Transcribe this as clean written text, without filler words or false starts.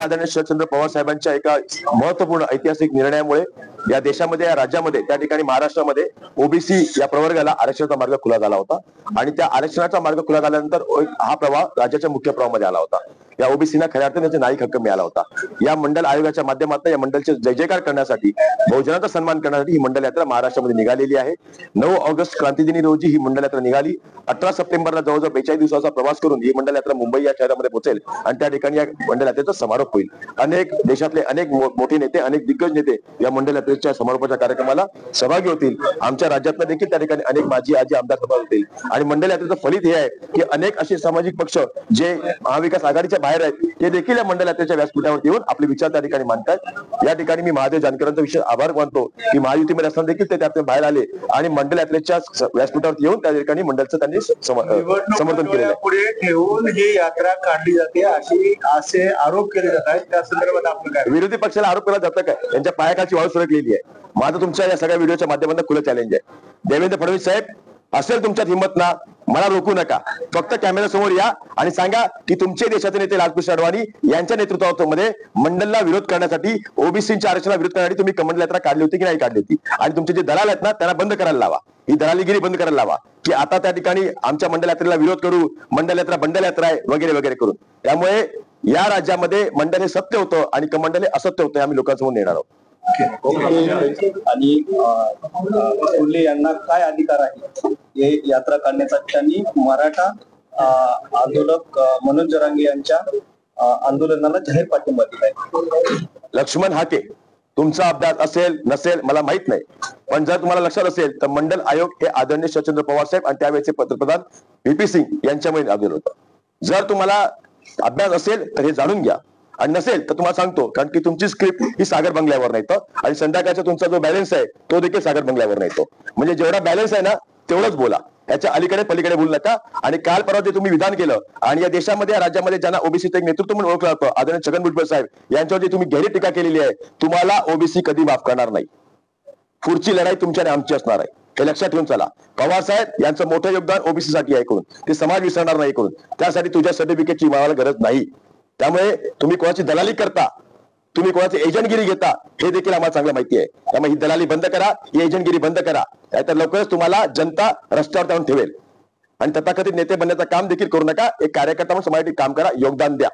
आदरणीय शरदचंद्र पवार साहेबांच्या एका महत्वपूर्ण ऐतिहासिक निर्णयामुळे या देशामध्ये या राज्यामध्ये त्या ठिकाणी महाराष्ट्रामध्ये ओबीसी या प्रवर्गाला आरक्षणाचा मार्ग खुला झाला होता आणि त्या आरक्षणाचा मार्ग खुला झाल्यानंतर हा प्रवाह राज्याच्या मुख्य प्रवाहामध्ये आला होता। या ओबीसीना खऱ्या अर्थाने त्याचा नागरिक हक्क मिळाला होता। या मंडल आयोगाच्या माध्यमातून या मंडलचे जय जयकार करण्यासाठी बहुजनाचा सन्मान करण्यासाठी ही मंडल यात्रा महाराष्ट्रामध्ये निघालेली आहे। 9 ऑगस्ट क्रांतिदिनी रोजी ही मंडल यात्रा निघाली। 18 सप्टेंबरला जवळजवळ 42 दिवसाचा प्रवास करून ही मंडल यात्रा मुंबई या शहरामध्ये पोहोचेल आणि त्या ठिकाणी या मंडल यात्रेचा समारोप होईल। अनेक देशातले अनेक मोठे नेते अनेक दिग्गज नेते या मंडल यात्रेच्या समारोपाच्या कार्यक्रमाला सहभागी होतील। आमच्या राज्यातनं देखील त्या ठिकाणी अनेक माजी आजी आमदार सहभागी होतील आणि मंडल यात्रेचं फलित हे आहे की अनेक असे सामाजिक पक्ष जे महाविकास आघाडीच्या बाहेर आहेत ते देखील या मंडल यात्रेच्या व्यासपीठावर येऊन आपले विचार त्या ठिकाणी मांडतात। या ठिकाणी मी महादेव जानकरांचा विषय आभार मानतो की महायुतीमध्ये असताना देखील ते त्यातून बाहेर आले आणि मंडल यात्रेच्या व्यासपीठावर येऊन त्या ठिकाणी मंडलचं त्यांनी समर्थन केलेलं पुढे ठेवून ही यात्रा काढली जाते असे आरोप केले जात आहेत। त्या संदर्भात आपण काय विरोधी पक्षाला आरोप केला जातं काय? त्यांच्या पायाखालची वाळू सरकलेली आहे। माझं तुमच्या या सगळ्या व्हिडिओच्या माध्यमातून खुलं चॅलेंज आहे, देवेंद्र फडणवीस साहेब असेल तुमच्यात हिंमत ना मला रोखू नका, फक्त कॅमेरा समोर या आणि सांगा की तुमचे देशाचे नेते लालकृष्ण अडवाणी यांच्या नेतृत्वामध्ये मंडलला विरोध करण्यासाठी ओबीसीच्या आरक्षणाला विरोध करण्यासाठी तुम्ही कमंडल यात्रा काढली होती की नाही काढली होती आणि तुमचे जे दलाल आहेत ना त्यांना बंद करायला लावा, ही दलालीगिरी बंद करायला लावा की आता त्या ठिकाणी आमच्या मंडल यात्रेला विरोध करू, मंडल यात्रा बंडल यात्रा आहे वगैरे वगैरे करून। त्यामुळे या राज्यामध्ये मंडल हे सत्य होतं आणि कमंडल हे असत्य होतं, आम्ही लोकांसमोर नेणार आहोत। आणि फुले यांना काय अधिकार आहे हे यात्रा काढण्याचा? त्यांनी मराठा आंदोलक मनोज जरांगे यांच्या आंदोलनाला जाहीर पाठिंबा दिलाय। लक्ष्मण हाके, तुमचा अभ्यास असेल नसेल मला माहित नाही, पण जर तुम्हाला लक्षात असेल तर मंडल आयोग हे आदरणीय शरदचंद्र पवार साहेब आणि त्यावेळेचे पंतप्रधान व्हीपी सिंग यांच्यामुळे आंदोलन होतं। जर तुम्हाला अभ्यास असेल तर हे जाणून घ्या आणि नसेल तर तुम्हाला सांगतो, कारण की तुमची स्क्रिप्ट ही सागर बंगल्यावर नाही आणि संध्याकाळचा तुमचा जो बॅलन्स आहे तो देखील सागर बंगल्यावर नाही। म्हणजे जेवढा बॅलन्स आहे ना तेवढंच बोला, याच्या अलीकडे पलीकडे बोलू नका। आणि काल परवा जे तुम्ही विधान केलं आणि या देशामध्ये या राज्यामध्ये ज्यांना ओबीसीचं एक नेतृत्व म्हणून ओळखलं जातं आदरणीय छगन भुजबळ साहेब यांच्यावर जी तुम्ही गहिरी टीका केलेली आहे, तुम्हाला ओबीसी कधी माफ करणार नाही। पुढची लढाई तुमच्या आणि आमची असणार आहे, हे लक्षात ठेवून चला। पवार साहेब यांचं मोठं योगदान ओबीसी साठी आहे करून, ते समाज विसरणार नाही करून, त्यासाठी तुझ्या सर्टिफिकेटची मला गरज नाही। त्यामुळे तुम्ही कोणाची दलाली करता, तुम्ही कोणाची एजंटगिरी घेता हे देखील आम्हाला चांगलं माहिती आहे। त्यामुळे ही दलाली बंद करा, ही एजंटगिरी बंद करा, नाहीतर लवकरच तुम्हाला जनता रस्त्यावर जाऊन ठेवेल। आणि तथाकथित नेते बनण्याचं काम देखील करू नका, एक कार्यकर्ता म्हणून समाजासाठी काम करा, योगदान द्या।